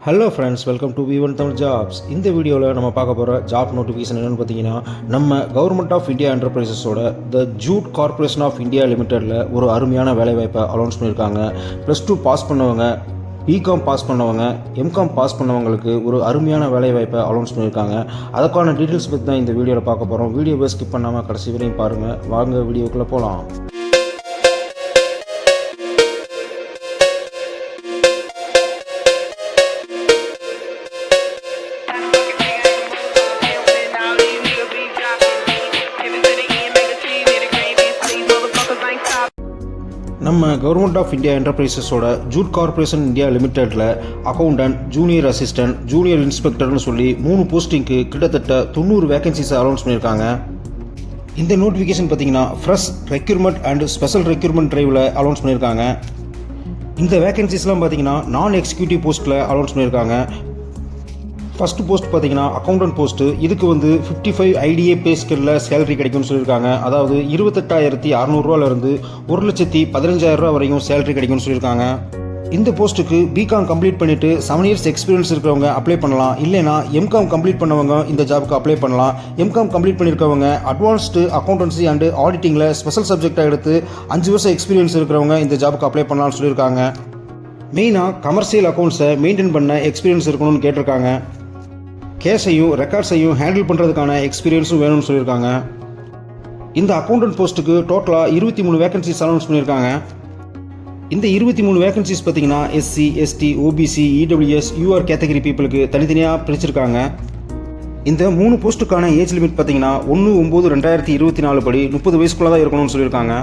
Hello friends, welcome to V1 Tamil jobs. இந்த வீடியோவில் நம்ம பார்க்க போகிற ஜாப் நோட்டிஃபிகேஷன் என்னென்னு பார்த்தீங்கன்னா, நம்ம கவர்மெண்ட் ஆஃப் இந்தியா என்டர்பிரைசஸோட the jute corporation of India லிமிடெடில் ஒரு அருமையான வேலைவாய்ப்பை அனௌன்ஸ் பண்ணியிருக்காங்க. +2 பாஸ் பண்ணவங்க, பிகாம் பாஸ் பண்ணவங்க, எம்காம் பாஸ் பண்ணவங்களுக்கு ஒரு அருமையான வேலைவாய்ப்பை அனௌன்ஸ் பண்ணியிருக்காங்க. அதுக்கான டீட்டெயில்ஸ் பற்றி தான் இந்த வீடியோவில் பார்க்க போகிறோம். வீடியோவை ஸ்கிப் பண்ணாமல் கடைசி வரையும் பாருங்கள். வாங்க வீடியோக்குள்ளே போகலாம். நம்ம கவர்மெண்ட் ஆஃப் இந்தியா என்டர்பிரைசஸோட ஜூட் கார்பரேஷன் இந்தியா லிமிடெடில் அக்கௌண்டன்ட், ஜூனியர் அசிஸ்டன்ட், ஜூனியர் இன்ஸ்பெக்டர்னு சொல்லி 3 போஸ்டிங்க்கு கிட்டத்தட்ட 90 வேகன்சிஸை அனௌன்ஸ் பண்ணியிருக்காங்க. இந்த நோட்டிஃபிகேஷன் பார்த்தீங்கன்னா fresh requirement and special requirement டிரைவில் அனௌன்ஸ் பண்ணியிருக்காங்க. இந்த வேகன்சிஸ்லாம் பார்த்தீங்கன்னா நான் எக்ஸிக்யூட்டிவ் போஸ்ட்டில் அனௌன்ஸ் பண்ணியிருக்காங்க. ஃபஸ்ட்டு போஸ்ட் பார்த்தீங்கன்னா அக்கௌண்டன்ட் போஸ்ட்டு. இதுக்கு 55 IDA பே ஸ்கேலில் சேலரி கிடைக்கும்னு சொல்லியிருக்காங்க. அதாவது 28,600 1,15,000 வரையும் சேலரி கிடைக்கும்னு சொல்லியிருக்காங்க. இந்த போஸ்ட்டுக்கு பிகாம் கம்ப்ளீட் பண்ணிவிட்டு 7 இயர்ஸ் எக்ஸ்பீரியன்ஸ் இருக்கிறவங்க அப்ளை பண்ணலாம். இல்லைனா எம்காம் கம்ப்ளீட் பண்ணவங்க இந்த ஜாபுக்கு அப்ளை பண்ணலாம். எம்காம் கம்ப்ளீட் பண்ணியிருக்கவங்க அட்வான்ஸ்டு அக்கௌண்டன்சி அண்டு ஆடிட்டிங்கில் ஸ்பெஷல் சப்ஜெக்டாக எடுத்து 5 வருஷம் எக்ஸ்பீரியன்ஸ் இருக்கிறவங்க இந்த ஜாபுக்கு அப்ளை பண்ணலாம்னு சொல்லியிருக்காங்க. மெயினாக கமர்ஷியல் அக்கௌண்ட்ஸை மெயின்டைன் பண்ண எக்ஸ்பீரியன்ஸ் இருக்கணும்னு கேட்டிருக்காங்க. கேஷையும் ரெக்கார்ட்ஸையும் ஹேண்டில் பண்ணுறதுக்கான எக்ஸ்பீரியன்ஸும் வேணும்னு சொல்லியிருக்காங்க. இந்த அக்கௌண்டன்ட் போஸ்ட்டுக்கு டோட்டலாக 23 வேகன்சிஸ் அனௌன்ஸ் பண்ணியிருக்காங்க. இந்த 23 வேகன்சிஸ் பார்த்தீங்கன்னா SC, ST, OBC, EWS, UR category பீப்புளுக்கு தனித்தனியாக பிரிச்சிருக்காங்க. இந்த 3 போஸ்ட்டுக்கான ஏஜ் லிமிட் பார்த்தீங்கன்னா 1/9/2024 படி 30 வயசுக்குள்ளே தான் இருக்கணும்னு சொல்லியிருக்காங்க.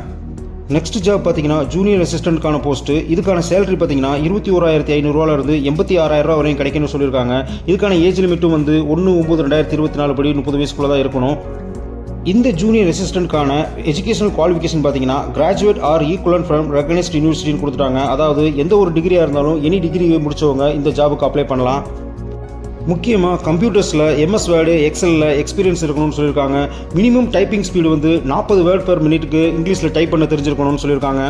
நெக்ஸ்ட் ஜாப் பார்த்தீங்கன்னா ஜூனியர் அசிஸ்டன்ட்கான போஸ்ட்டு. இதுக்கான சேலரி பார்த்தீங்கன்னா 21,500 86,000 வரையும் கிடைக்கும்னு சொல்லியிருக்காங்க. இதுக்கான ஏஜ் லிமிட்டும் 1/9/2024 படி 30 வயசுக்குள்ளே தான் இருக்கணும். இந்த ஜூனியர் அசிஸ்டன்ட்கான எஜுகேஷனல் குவாலிஃபிகேஷன் பார்த்தீங்கன்னா graduate or equivalent from recognised யூனிவர்சிட்டின்னு கொடுத்துட்டாங்க. அதாவது எந்த ஒரு டிகிரியாக இருந்தாலும் எனி டிகிரி முடித்தவங்க இந்த ஜாபுக்கு அப்ளை பண்ணலாம். முக்கியமாக கம்ப்யூட்டர்ஸில் MS வேர்டு, எக்ஸலில் எக்ஸ்பீரியன்ஸ் இருக்கணும்னு சொல்லியிருக்காங்க. Minimum typing speed 40 word per மினிட்டுக்கு இங்கிலீஷில் டைப் பண்ண தெரிஞ்சிருக்கணும்னு சொல்லியிருக்காங்க.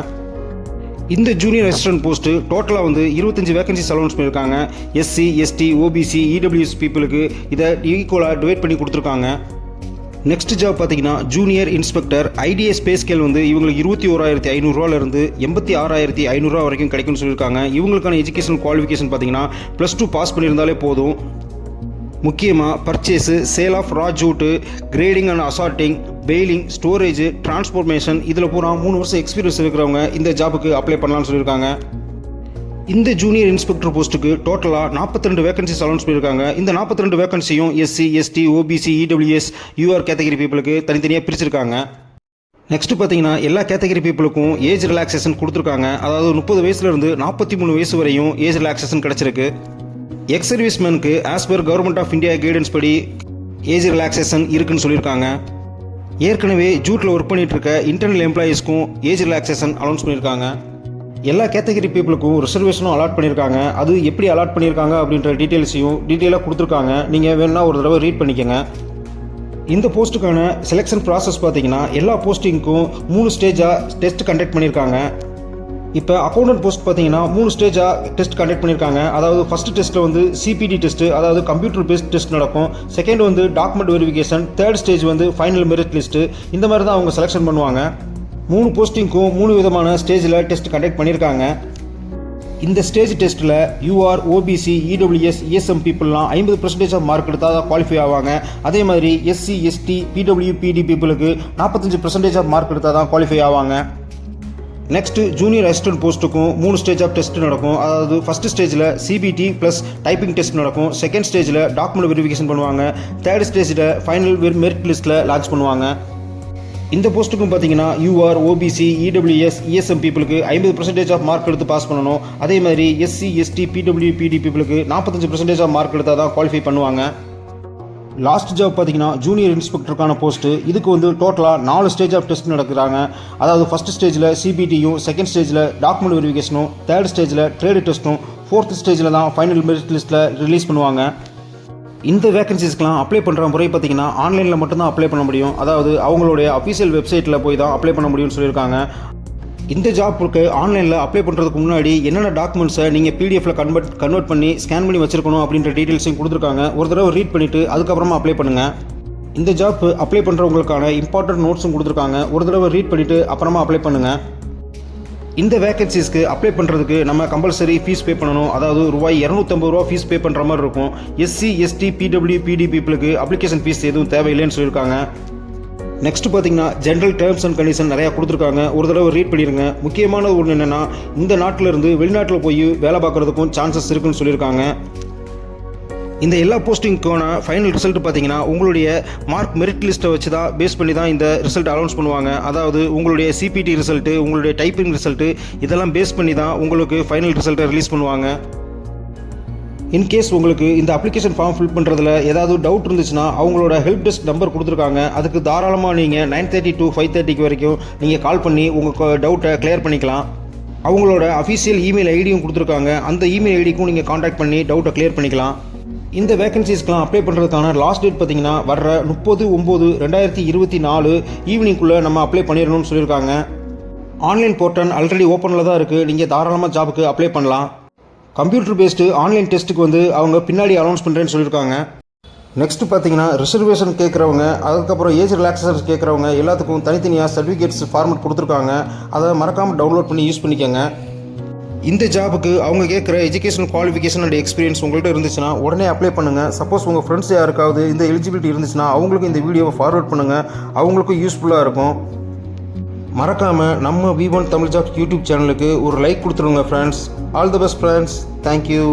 இந்த ஜூனியர் அசிஸ்டன்ட் போஸ்ட்டு டோட்டலாக 25 வேகன்சிஸ் அனௌன்ஸ் பண்ணியிருக்காங்க. SC, ST, OBC, EWS பீப்புளுக்கு இதை ஈக்குவலாக டிவைட் பண்ணி கொடுத்துருக்காங்க. நெக்ஸ்ட் ஜாப் பார்த்தீங்கன்னா junior inspector. IDA pay scale இவங்களுக்கு 21,500 86,500 வரைக்கும் கிடைக்கும்னு சொல்லியிருக்காங்க. இவங்களுக்கான எஜுகேஷன் குவாலிஃபிகேஷன் பார்த்தீங்கன்னா +2 பாஸ் பண்ணியிருந்தாலே போதும். முக்கியமாக purchase, sale of raw jute, grading and assorting, baling, storage, transformation இதில் பூரா 3 வருஷம் எக்ஸ்பீரியன்ஸ் இருக்கிறவங்க இந்த ஜாபுக்கு அப்ளை பண்ணலாம்னு சொல்லியிருக்காங்க. இந்த ஜூனியர் இன்ஸ்பெக்டர் போஸ்ட்டுக்கு டோட்டலாக 42 வேகன்சிஸ் அனௌன்ஸ் பண்ணியிருக்காங்க. இந்த 42 வேகன்சியும் SC, ST, OBC, EWS, UR category பீப்புளுக்கு தனித்தனியாக பிரிச்சிருக்காங்க. நெக்ஸ்ட் பார்த்தீங்கன்னா எல்லா கேட்டகரி பீப்புளுக்கும் ஏஜ் ரிலாக்ஸேஷன் கொடுத்துருக்காங்க. அதாவது 30 வயசுலேருந்து 43 வயசு வரையும் ஏஜ் ரிலாக்ஸேஷன் கிடச்சிருக்கு. எக்ஸ் சர்வீஸ்மேனுக்கு as per government of India guidance படி ஏஜ் ரிலாக்ஸேஷன் இருக்குன்னு சொல்லியிருக்காங்க. ஏற்கனவே ஜூட்டில் ஒர்க் பண்ணிட்டு இருக்க இன்டர்னல் எம்ப்ளாயீஸ்க்கும் ஏஜ் ரிலாக்ஸேஷன் அனௌன்ஸ் பண்ணியிருக்காங்க. எல்லா கேட்டகரி பீப்புளுக்கும் ரிசர்வேஷனும் அலாட் பண்ணியிருக்காங்க. அது எப்படி அலாட் பண்ணியிருக்காங்க அப்படின்ற டீட்டெயில்ஸையும் டீட்டெயிலாக கொடுத்துருக்காங்க. நீங்கள் வேணுன்னா ஒரு தடவை ரீட் பண்ணிக்கோங்க. இந்த போஸ்ட்டுக்கான செலெக்ஷன் ப்ராசஸ் பார்த்தீங்கன்னா எல்லா போஸ்டிங்க்கும் 3 ஸ்டேஜாக டெஸ்ட் கண்டக்ட் பண்ணியிருக்காங்க. இப்போ அக்கௌண்டன்ட் போஸ்ட் பார்த்தீங்கன்னா 3 ஸ்டேஜாக டெஸ்ட் கண்டக்ட் பண்ணியிருக்காங்க. அதாவது ஃபஸ்ட் டெஸ்ட்டில் CPT டெஸ்ட்டு, அதாவது கம்ப்யூட்டர் பேஸ்ட் டெஸ்ட் நடக்கும். Second document verification. Third stage final merit list. இந்த மாதிரி தான் அவங்க செலெக்ஷன் பண்ணுவாங்க. 3 போஸ்டிங்க்கும் 3 விதமான ஸ்டேஜில் டெஸ்ட் கண்டக்ட் பண்ணியிருக்காங்க. இந்த ஸ்டேஜ் டெஸ்ட்டில் UR, OBC, EWS, ESM பீப்புளெலாம் 50% ஆஃப் மார்க் எடுத்தால் தான் குவாலிஃபை ஆவாங்க. அதே மாதிரி SC, ST, PWPD பீப்புளுக்கு 45% ஆஃப் மார்க் எடுத்தால் தான் குவாலிஃபை ஆவாங்க. நெக்ஸ்ட்டு ஜூனியர் அசிஸ்டன்ட் போஸ்ட்டுக்கும் 3 ஸ்டேஜ் ஆஃப் டெஸ்ட் நடக்கும். அதாவது ஃபஸ்ட் ஸ்டேஜில் CBT ப்ளஸ் டைப்பிங் டெஸ்ட் நடக்கும். செகண்ட் ஸ்டேஜில் டாக்குமெண்ட் வெரிஃபிகேஷன் பண்ணுவாங்க. தேர்ட் ஸ்டேஜில் ஃபைனல் மெரிட் லிஸ்ட்டில் லான்ச் பண்ணுவாங்க. இந்த போஸ்ட்டுக்கும் பார்த்தீங்கன்னா UR, OBC, EWS, ESM பீப்புளுக்கு 50% ஆஃப் மார்க் எடுத்து பாஸ் பண்ணணும். அதே மாதிரி SC, ST, PWPD பீப்புளுக்கு 45% ஆஃப் மார்க் எடுத்தால் தான் குவாலிஃபை பண்ணுவாங்க. லாஸ்ட் ஜாப் பார்த்தீங்கன்னா ஜூனியர் இன்ஸ்பெக்டருக்கான போஸ்ட்டு. இதுக்கு டோட்டலாக 4 ஸ்டேஜ் ஆஃப் டெஸ்ட் நடக்கிறாங்க. அதாவது ஃபஸ்ட் ஸ்டேஜில் CBTயும், செகண்ட் ஸ்டேஜில் டாக்குமெண்ட் வெரிஃபிகேஷனும், தேர்ட் ஸ்டேஜில் ட்ரேடு டெஸ்ட்டும், ஃபோர்த் ஸ்டேஜில் தான் ஃபைனல் மெரிட் லிஸ்ட்டில் ரிலீஸ் பண்ணுவாங்க. இந்த வேகன்சிஸ்க்கெலாம் அப்ளை பண்ணுற முறை பார்த்தீங்கன்னா ஆன்லைனில் மட்டும்தான் அப்ளை பண்ண முடியும். அதாவது அவங்களுடைய அஃபீஷியல் வெப்சைட்டில் போய் தான் அப்ளை பண்ண முடியும்னு சொல்லியிருக்காங்க. இந்த ஜாப்புக்கு ஆன்லைனில் அப்ளை பண்ணுறதுக்கு முன்னாடி என்னென்ன டாக்குமெண்ட்ஸை நீங்கள் பிடிஎஃப்ல கன்வெர்ட் பண்ணி ஸ்கேன் பண்ணி வச்சிருக்கணும் அப்படின்ற டீட்டெயில்ஸையும் கொடுத்துருக்காங்க. ஒரு தடவை ரீட் பண்ணிவிட்டு அதுக்கப்புறமா அப்ளை பண்ணுங்கள். இந்த ஜாப் அப்ளை பண்ணுறவங்களுக்கான இம்பார்ட்டன்ட் நோட்ஸும் கொடுத்துருக்காங்க. ஒரு தடவை ரீட் பண்ணிவிட்டு அப்புறமா அப்ளை பண்ணுங்கள். இந்த வேகன்சிஸ்க்கு அப்ளை பண்ணுறதுக்கு நம்ம கம்பல்சரி ஃபீஸ் பே பண்ணணும். அதாவது ரூபாய் 250 ஃபீஸ் பே பண்ணுற மாதிரி இருக்கும். எஸ்சி எஸ்டி பிடபிள்யூ பிடி பீப்புளுக்கு அப்ளிகேஷன் ஃபீஸ் எதுவும் தேவையில்லைன்னு சொல்லியிருக்காங்க. நெக்ஸ்ட் பார்த்தீங்கன்னா ஜென்ரல் டேர்ம்ஸ் அண்ட் கண்டிஷன் நிறையா கொடுத்துருக்காங்க. ஒரு தடவை ரீட் பண்ணிடுங்க. முக்கியமான ஒன்று என்னென்னா, இந்த நாட்டில் இருந்து வெளிநாட்டில் போய் வேலை பார்க்குறதுக்கும் சான்சஸ் இருக்குன்னு சொல்லியிருக்காங்க. இந்த எல்லா போஸ்டிங்க்கான ஃபைனல் ரிசல்ட் பார்த்தீங்கன்னா உங்களுடைய மார்க் மெரிட் லிஸ்ட்டை வச்சு தான் பேஸ் பண்ணி தான் இந்த ரிசல்ட் அனௌன்ஸ் பண்ணுவாங்க. அதாவது உங்களுடைய சிபிடி ரிசல்ட்டு, உங்களுடைய டைப்பிங் ரிசல்ட்டு இதெல்லாம் பேஸ் பண்ணி தான் உங்களுக்கு ஃபைனல் ரிசல்ட்டை ரிலீஸ் பண்ணுவாங்க. இன்கேஸ் உங்களுக்கு இந்த அப்ளிகேஷன் ஃபார்ம் ஃபில் பண்ணுறதுல ஏதாவது டவுட் இருந்துச்சுன்னா அவங்களோட ஹெல்ப் டெஸ்க் நம்பர் கொடுத்துருக்காங்க. அதுக்கு தாராளமாக நீங்கள் 9:30 to 5:30 வரைக்கும் நீங்கள் கால் பண்ணி உங்கள் டவுட்டை கிளியர் பண்ணிக்கலாம். அவங்களோட அஃபீஷியல் இமெயில் ஐடியும் கொடுத்துருக்காங்க. அந்த இமெயில் ஐடிக்கும் நீங்கள் காண்டாக்ட் பண்ணி டவுட்டை கிளியர் பண்ணிக்கலாம். இந்த வேகன்சிஸ்க்கெலாம் அப்ளை பண்ணுறதுக்கான லாஸ்ட் டேட் பார்த்தீங்கன்னா வர்ற 30/9/2024 ஈவினிங்குள்ளே நம்ம அப்ளை பண்ணிடணும்னு சொல்லியிருக்காங்க. ஆன்லைன் போர்ட்டல் ஆல்ரெடி ஓப்பனில் தான் இருக்குது. நீங்கள் தாராளமாக ஜாபுக்கு அப்ளை பண்ணலாம். கம்ப்யூட்டர் பேஸ்டு ஆன்லைன் டெஸ்ட்டுக்கு அவங்க பின்னாடி அனௌன்ஸ் பண்ணுறேன்னு சொல்லியிருக்காங்க. நெக்ஸ்ட்டு பார்த்தீங்கன்னா ரிசர்வேஷன் கேட்குறவங்க, அதுக்கப்புறம் ஏஜ் ரிலாக்ஸேஷன் கேட்குறவங்க எல்லாத்துக்கும் தனித்தனியாக சர்டிஃபிகேட்ஸ் ஃபார்மேட் கொடுத்துருக்காங்க. அதை மறக்காமல் டவுன்லோட் பண்ணி யூஸ் பண்ணிக்கோங்க. இந்த ஜாபுக்கு அவங்க கேட்குற எஜுகேஷனல் குவாலிஃபிகேஷன் அண்ட் எக்ஸ்பீரியன்ஸ் உங்கள்கிட்ட இருந்துச்சுன்னா உடனே அப்ளை பண்ணுங்கள். சப்போஸ் உங்கள் ஃப்ரெண்ட்ஸ் யாருக்காவது இந்த எலிஜிபிலிட்டி இருந்துச்சுன்னா அவங்களுக்கும் இந்த வீடியோவை ஃபார்வர்ட் பண்ணுங்கள். அவங்களுக்கும் யூஸ்ஃபுல்லாக இருக்கும். மறக்காமல் நம்ம V1 தமிழ் ஜாப்ஸ் யூடியூப் சேனலுக்கு ஒரு லைக் கொடுத்துருங்க friends. All the best friends. Thank you.